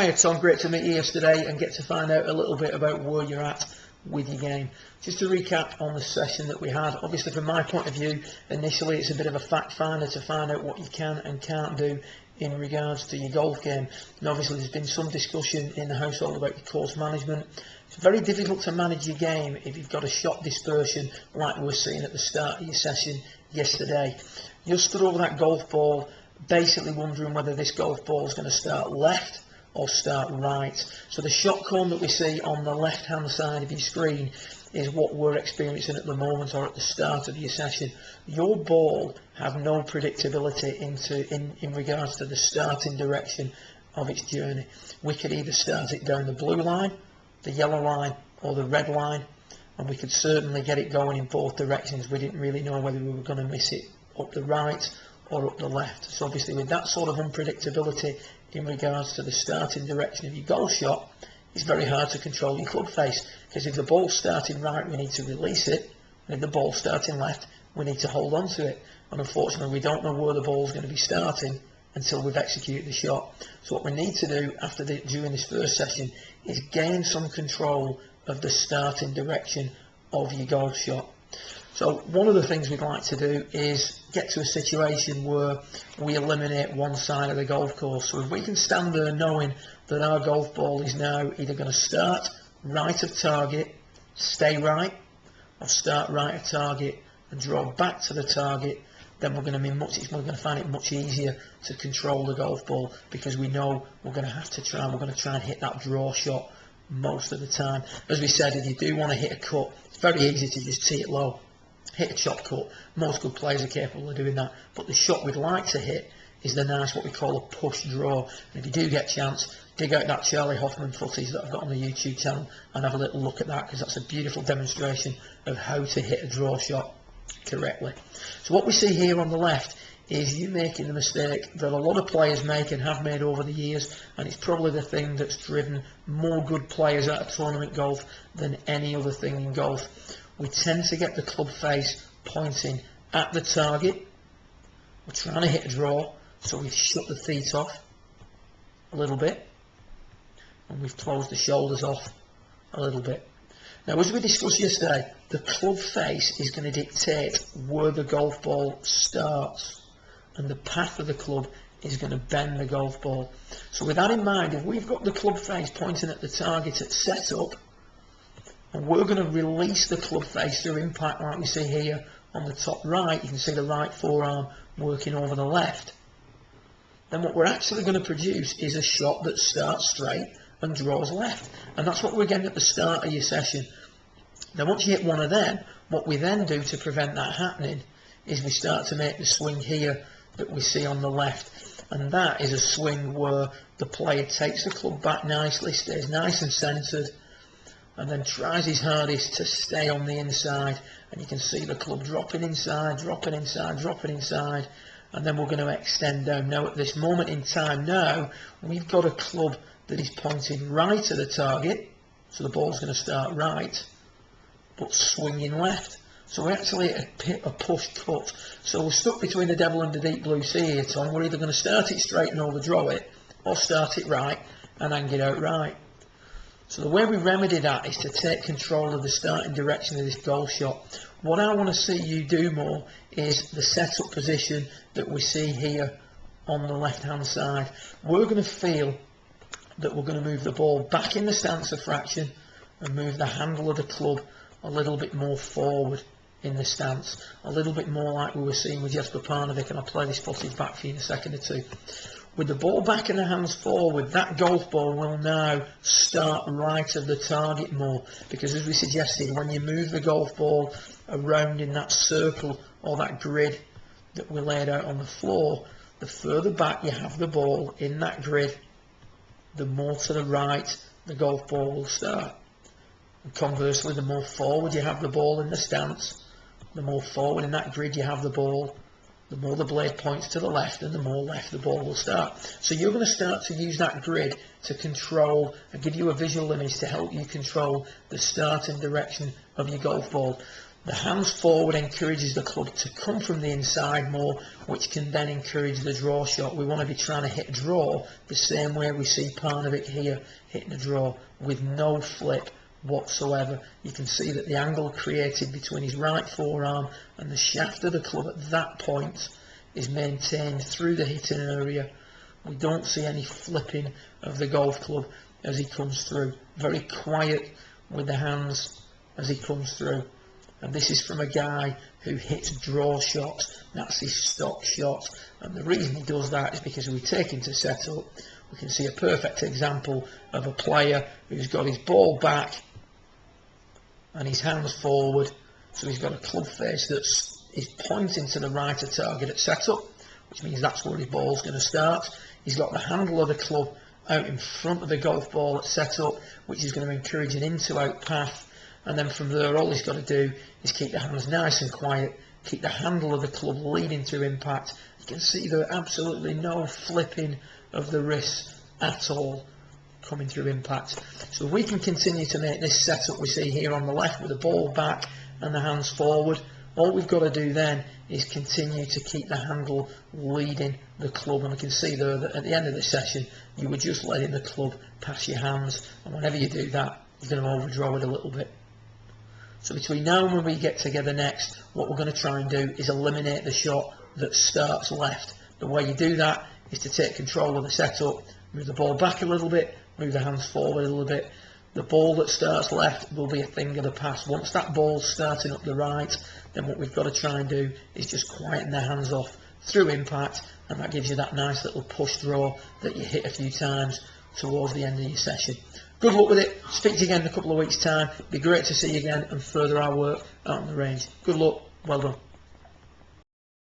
Hiya Tom, great to meet you yesterday and get to find out a little bit about where you're at with your game. Just to recap on the session that we had, obviously from my point of view, initially it's a bit of a fact finder to find out what you can and can't do in regards to your golf game. And obviously there's been some discussion in the household about your course management. It's very difficult to manage your game if you've got a shot dispersion like we were seeing at the start of your session yesterday. You're stood over that golf ball basically wondering whether this golf ball is going to start left or start right. So the shot cone that we see on the left hand side of your screen is what we're experiencing at the moment or at the start of your session. Your ball have no predictability in regards to the starting direction of its journey. We could either start it down the blue line, the yellow line or the red line, and we could certainly get it going in both directions. We didn't really know whether we were going to miss it up the right or up the left. So obviously with that sort of unpredictability in regards to the starting direction of your golf shot, it's very hard to control your club face, because if the ball's starting right, we need to release it, and if the ball's starting left, we need to hold on to it. And unfortunately we don't know where the ball's going to be starting until we've executed the shot. So what we need to do during this first session is gain some control of the starting direction of your golf shot. So one of the things we'd like to do is get to a situation where we eliminate one side of the golf course. So if we can stand there knowing that our golf ball is now either going to start right of target, stay right, or start right of target and draw back to the target, then we're going to find it much easier to control the golf ball, because we know we're going to try and hit that draw shot most of the time. As we said, if you do want to hit a cut, it's very easy to just tee it low, hit a chop cut. Most good players are capable of doing that, but the shot we'd like to hit is the nice, what we call a push draw. And if you do get a chance, dig out that Charlie Hoffman footage that I've got on the YouTube channel and have a little look at that, because that's a beautiful demonstration of how to hit a draw shot correctly. So what we see here on the left is you making the mistake that a lot of players make and have made over the years, and it's probably the thing that's driven more good players out of tournament golf than any other thing in golf. We tend to get the club face pointing at the target. We're trying to hit a draw, so we've shut the feet off a little bit and we've closed the shoulders off a little bit. Now, as we discussed yesterday, the club face is going to dictate where the golf ball starts, and the path of the club is going to bend the golf ball. So with that in mind, if we've got the club face pointing at the target at setup, and we're going to release the club face through impact like we see here on the top right, you can see the right forearm working over the left, then what we're actually going to produce is a shot that starts straight and draws left. And that's what we're getting at the start of your session. Now once you hit one of them, what we then do to prevent that happening is we start to make the swing here that we see on the left. And that is a swing where the player takes the club back nicely, stays nice and centered, and then tries his hardest to stay on the inside. And you can see the club dropping inside, dropping inside, dropping inside, and then we're going to extend down. Now at this moment in time now, we've got a club that is pointing right at the target, so the ball's going to start right, but swinging left. So we're actually at a push cut. So we're stuck between the devil and the deep blue sea here, Tom. We're either going to start it straight and overdraw it, or start it right and hang it out right. So the way we remedy that is to take control of the starting direction of this golf shot. What I want to see you do more is the setup position that we see here on the left hand side. We're going to feel that we're going to move the ball back in the stance of fraction and move the handle of the club a little bit more forward in the stance, a little bit more like we were seeing with Jesper Parnevik, and I'll play this footage back for you in a second or two. With the ball back in the hands forward, that golf ball will now start right of the target more, because as we suggested, when you move the golf ball around in that circle or that grid that we laid out on the floor, the further back you have the ball in that grid, the more to the right the golf ball will start. And conversely, the more forward you have the ball in the stance, the more forward in that grid you have the ball, the more the blade points to the left and the more left the ball will start. So you're going to start to use that grid to control and give you a visual image to help you control the starting direction of your golf ball. The hands forward encourages the club to come from the inside more, which can then encourage the draw shot. We want to be trying to hit a draw the same way we see Parnevik here hitting a draw, with no flip whatsoever. You can see that the angle created between his right forearm and the shaft of the club at that point is maintained through the hitting area. We don't see any flipping of the golf club as he comes through. Very quiet with the hands as he comes through. And this is from a guy who hits draw shots. That's his stock shot. And the reason he does that is because we take into setup, we can see a perfect example of a player who's got his ball back and his hands forward. So he's got a club face that is pointing to the right of target at setup, which means that's where his ball's going to start. He's got the handle of the club out in front of the golf ball at setup, which is going to encourage an in-to-out path. And then from there, all he's got to do is keep the hands nice and quiet, keep the handle of the club leading through impact. You can see there absolutely no flipping of the wrist at all coming through impact. So we can continue to make this setup we see here on the left with the ball back and the hands forward. All we've got to do then is continue to keep the handle leading the club, and we can see there that at the end of the session you were just letting the club pass your hands, and whenever you do that you're going to overdraw it a little bit. So between now and when we get together next, what we're going to try and do is eliminate the shot that starts left. The way you do that is to take control of the setup, move the ball back a little bit, move the hands forward a little bit. The ball that starts left will be a thing of the past. Once that ball's starting up the right, then what we've got to try and do is just quieten the hands off through impact, and that gives you that nice little push draw that you hit a few times towards the end of your session. Good luck with it. Speak to you again in a couple of weeks' time. It'd be great to see you again and further our work out on the range. Good luck. Well done.